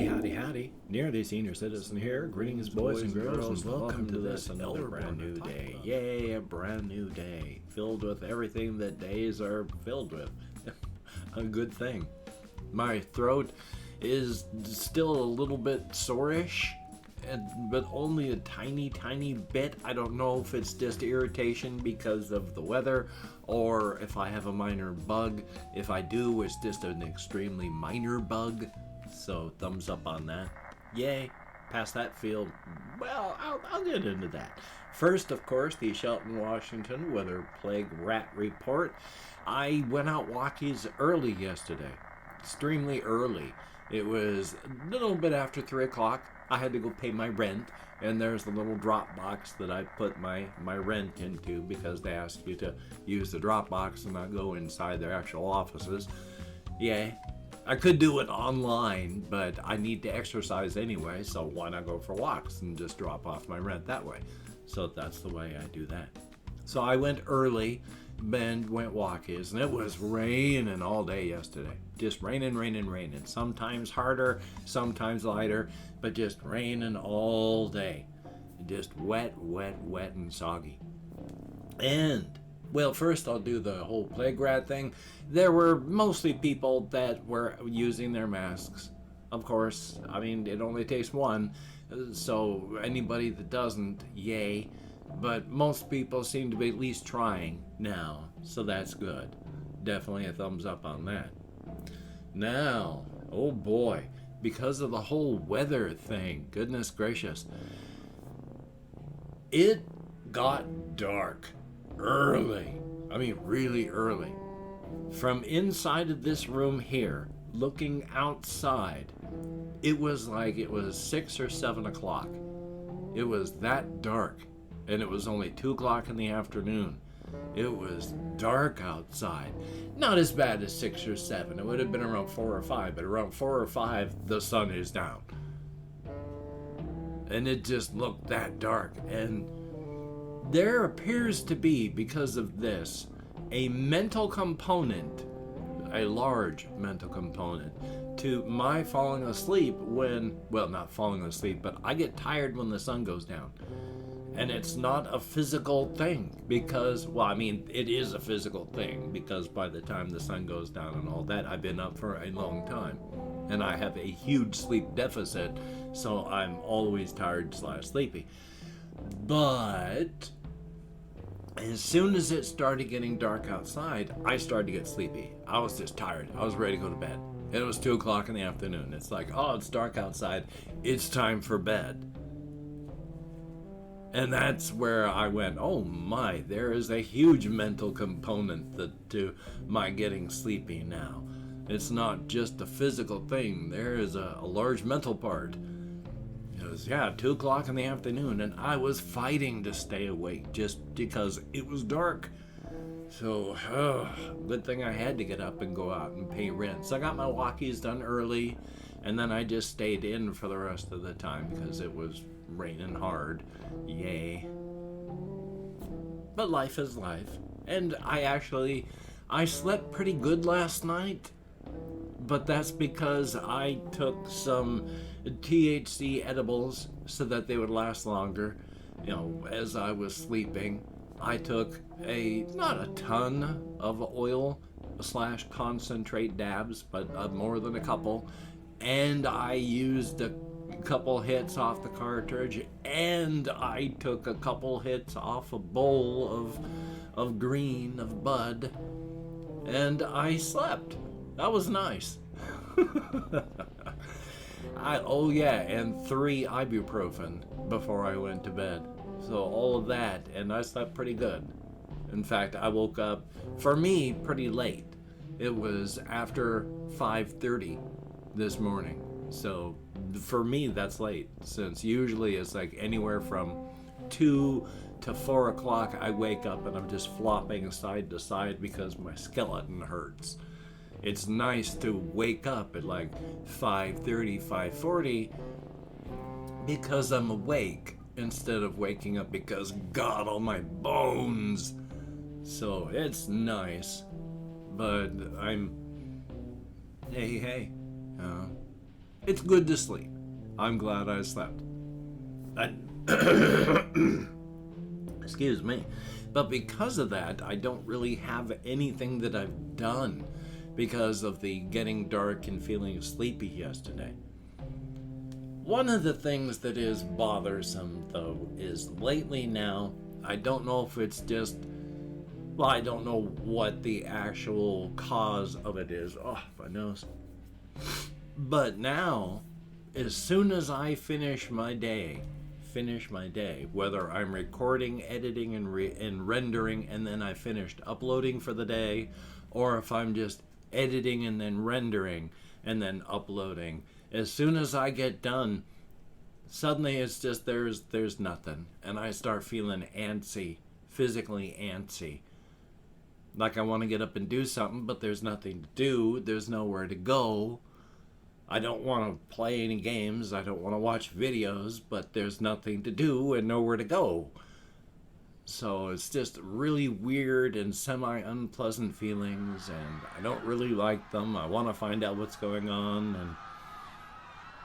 Howdy. Nearly senior citizen here. Greetings, boys and girls, and welcome to this another brand new day. Yay, a brand new day. Filled with everything that days are filled with. A good thing. My throat is still a little bit sore-ish, but only a tiny bit. I don't know if it's just irritation because of the weather or if I have a minor bug. If I do, it's just an extremely minor bug. So thumbs up on that. Yay. Past that field, well, I'll get into that. First, of course, the Shelton, Washington weather plague rat report. I went out walkies early yesterday. Extremely early. It was a little bit after 3 o'clock. I had to go pay my rent, and there's the little drop box that I put my rent into because they ask you to use the drop box and not go inside their actual offices. Yay. I could do it online, but I need to exercise anyway, so why not go for walks and just drop off my rent that way? So that's the way I do that. So I went early and went walkies, and it was raining all day yesterday. Just raining. Sometimes harder, sometimes lighter, but just raining all day. Just wet and soggy. And well, first I'll do the whole plague rat thing. There were mostly people that were using their masks. Of course, I mean, it only takes one, so anybody that doesn't, yay. But most people seem to be at least trying now, so that's good. Definitely a thumbs up on that. Now, oh boy, because of the whole weather thing, goodness gracious, it got dark. Early. I mean, really early. From inside of this room here, looking outside, it was like it was 6 or 7 o'clock. It was that dark, and it was only 2 o'clock in the afternoon. It was dark outside. Not as bad as 6 or 7. It would have been around 4 or 5, but around 4 or 5, the sun is down. And it just looked that dark, and there appears to be, because of this, a mental component, a large mental component, to my falling asleep when, well, not falling asleep, but I get tired when the sun goes down. And it's not a physical thing because, well, I mean, it is a physical thing because by the time the sun goes down and all that, I've been up for a long time. And I have a huge sleep deficit, so I'm always tired/sleepy. But as soon as it started getting dark outside, I started to get sleepy. I was just tired. I was ready to go to bed. It was 2 o'clock in the afternoon. It's like, oh, it's dark outside. It's time for bed. And that's where I went, oh my, there is a huge mental component to my getting sleepy now. It's not just a physical thing. There is a large mental part. It was, 2 o'clock in the afternoon, and I was fighting to stay awake just because it was dark. So, good thing I had to get up and go out and pay rent. So I got my walkies done early, and then I just stayed in for the rest of the time because it was raining hard. Yay. But life is life. And I slept pretty good last night. But that's because I took some THC edibles so that they would last longer. You know, as I was sleeping, I took not a ton of oil / concentrate dabs, but more than a couple. And I used a couple hits off the cartridge, and I took a couple hits off a bowl of green, of bud, and I slept. That was nice. And 3 ibuprofen before I went to bed. So all of that, and I slept pretty good. In fact, I woke up, for me, pretty late. It was after 5:30 this morning. So for me, that's late, since usually it's like anywhere from 2 to 4 o'clock I wake up and I'm just flopping side to side because my skeleton hurts. It's nice to wake up at like 5:30, 5:40 because I'm awake instead of waking up because God, all my bones. So it's nice, but hey, It's good to sleep. I'm glad I slept. Excuse me. But because of that, I don't really have anything that I've done because of the getting dark and feeling sleepy yesterday. One of the things that is bothersome, though, is lately now, I don't know if it's just, well, I don't know what the actual cause of it is. Oh, my nose. But now, as soon as I finish my day, whether I'm recording, editing, and rendering, and then I finished uploading for the day, or if I'm just editing and then rendering and then uploading, as soon as I get done, suddenly it's just there's nothing, and I start feeling antsy, physically antsy. Like I want to get up and do something, but there's nothing to do, there's nowhere to go. I don't want to play any games, I don't want to watch videos, but there's nothing to do and nowhere to go. So it's just really weird and semi-unpleasant feelings, and I don't really like them. I want to find out what's going on, and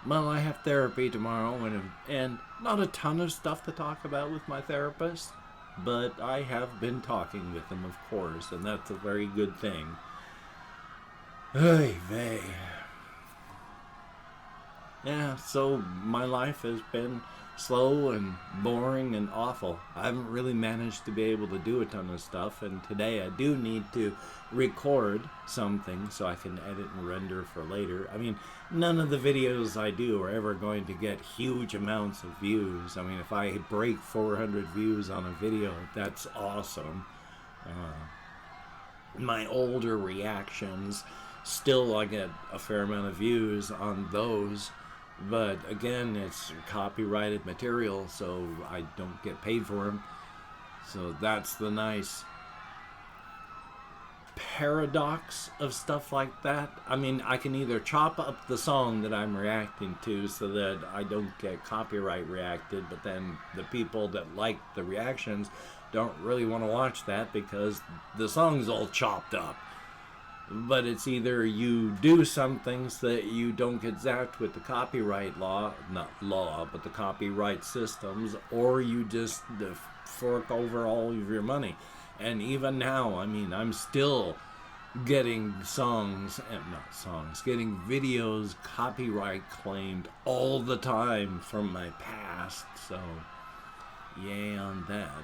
well, I have therapy tomorrow, and not a ton of stuff to talk about with my therapist, but I have been talking with him, of course, and that's a very good thing. Oy vey. Yeah, so my life has been slow and boring and awful. I haven't really managed to be able to do a ton of stuff, and today I do need to record something so I can edit and render for later. I mean, none of the videos I do are ever going to get huge amounts of views. I mean, if I break 400 views on a video, that's awesome. My older reactions, still I get a fair amount of views on those. But again, it's copyrighted material, so I don't get paid for them. So that's the nice paradox of stuff like that. I mean, I can either chop up the song that I'm reacting to so that I don't get copyright reacted, but then the people that like the reactions don't really want to watch that because the song's all chopped up. But it's either you do something so that you don't get zapped with the copyright law, not law, but the copyright systems, or you just fork over all of your money. And even now, I mean, I'm still getting getting videos copyright claimed all the time from my past, so yay on that.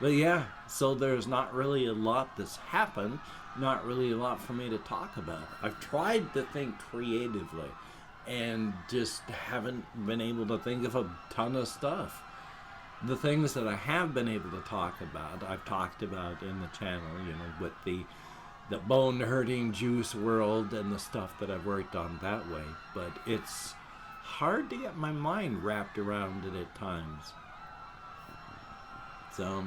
But yeah, so there's not really a lot that's happened, not really a lot for me to talk about. I've tried to think creatively and just haven't been able to think of a ton of stuff. The things that I have been able to talk about, I've talked about in the channel, you know, with the bone-hurting juice world and the stuff that I've worked on that way. But it's hard to get my mind wrapped around it at times. So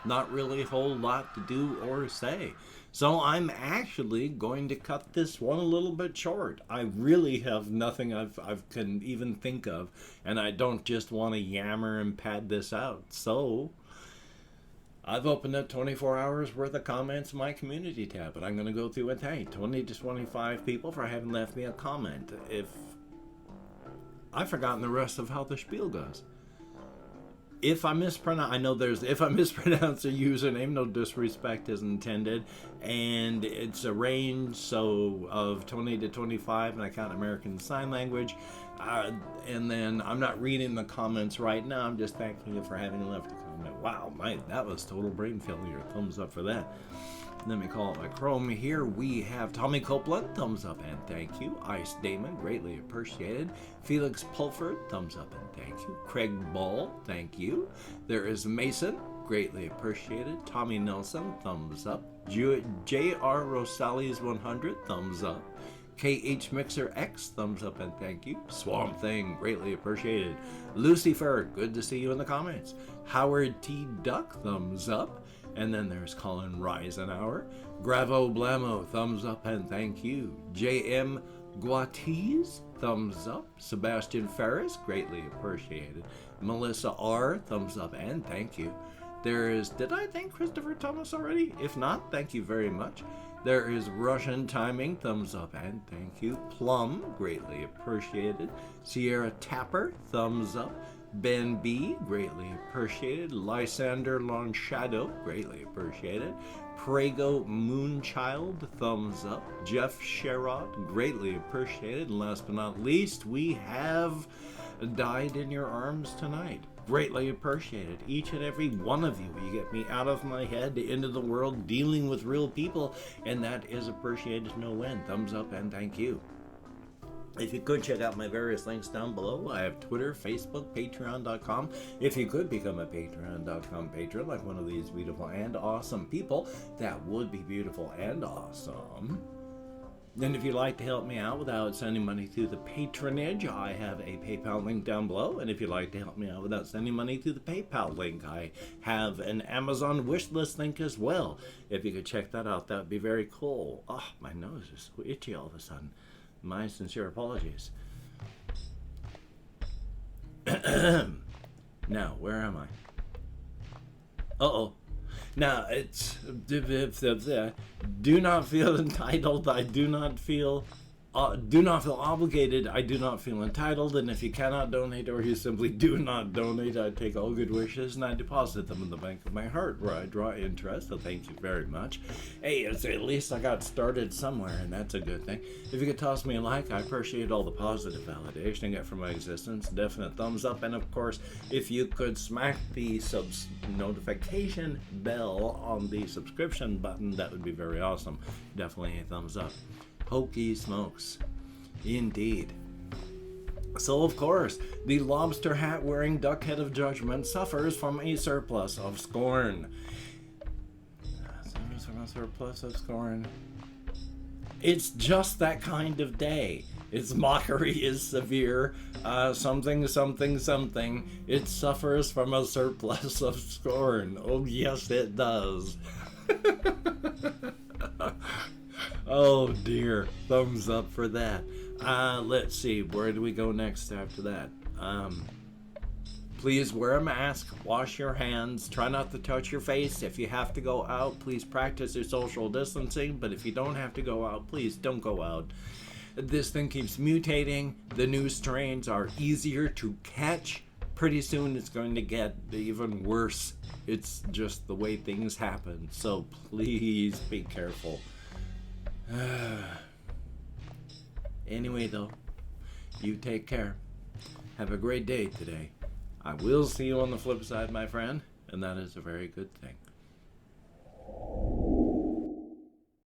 not really a whole lot to do or say. So I'm actually going to cut this one a little bit short. I really have nothing I've can even think of, and I don't just want to yammer and pad this out. So I've opened up 24 hours worth of comments in my community tab, and I'm going to go through and thank 20 to 25 people for having left me a comment. If I've forgotten the rest of how the spiel goes. If I mispronounce, if I mispronounce a username, no disrespect is intended, and it's a range, so of 20 to 25, and I count American Sign Language, and then I'm not reading the comments right now, I'm just thanking you for having left a comment. Wow, that was total brain failure, thumbs up for that. Let me call it my Chrome here. We have Tommy Copeland, thumbs up and thank you. Ice Damon, greatly appreciated. Felix Pulford, thumbs up and thank you. Craig Ball, thank you. There is Mason, greatly appreciated. Tommy Nelson, thumbs up. J.R. Rosales 100, thumbs up. KH Mixer X, thumbs up and thank you. Swamp Thing, greatly appreciated. Lucifer, good to see you in the comments. Howard T. Duck, thumbs up. And then there's Colin Reisenauer. Gravo Blamo, thumbs up and thank you. J.M. Guatiz, thumbs up. Sebastian Ferris, greatly appreciated. Melissa R, thumbs up and thank you. Did I thank Christopher Thomas already? If not, thank you very much. There is Russian timing, thumbs up and thank you. Plum, greatly appreciated. Sierra Tapper, thumbs up. Ben B, greatly appreciated. Lysander Long Shadow, greatly appreciated. Prego Moonchild, thumbs up. Jeff Sherrod, greatly appreciated. And last but not least, we have Died in Your Arms Tonight. Greatly appreciated. Each and every one of you. You get me out of my head into the world dealing with real people, and that is appreciated to no end. Thumbs up and thank you. If you could check out my various links down below, I have Twitter, Facebook, Patreon.com. If you could become a Patreon.com patron like one of these beautiful and awesome people, that would be beautiful and awesome. And if you'd like to help me out without sending money through the patronage, I have a PayPal link down below. And if you'd like to help me out without sending money through the PayPal link, I have an Amazon wishlist link as well. If you could check that out, that would be very cool. Oh, my nose is so itchy all of a sudden. My sincere apologies. Now, where am I? Uh-oh. Now, it's... do not feel entitled. I do not feel obligated. I do not feel entitled. And if you cannot donate or you simply do not donate, I take all good wishes and I deposit them in the bank of my heart where I draw interest. So thank you very much. Hey, at least I got started somewhere, and that's a good thing. If you could toss me a like, I appreciate all the positive validation I get from my existence. Definite thumbs up. And of course, if you could smack the notification bell on the subscription button, that would be very awesome. Definitely a thumbs up. Hokey smokes. Indeed. So, of course, the lobster hat wearing duck head of judgment suffers from a surplus of scorn. Suffers from a surplus of scorn. It's just that kind of day. Its mockery is severe. Something. It suffers from a surplus of scorn. Oh, yes, it does. Oh dear, thumbs up for that. Let's see, where do we go next after that? Please wear a mask, wash your hands, try not to touch your face. If you have to go out, please practice your social distancing, but if you don't have to go out, please don't go out. This thing keeps mutating. The new strains are easier to catch. Pretty soon it's going to get even worse. It's just the way things happen, so please be careful. Anyway, though, you take care. Have a great day today. I will see you on the flip side, my friend, and that is a very good thing.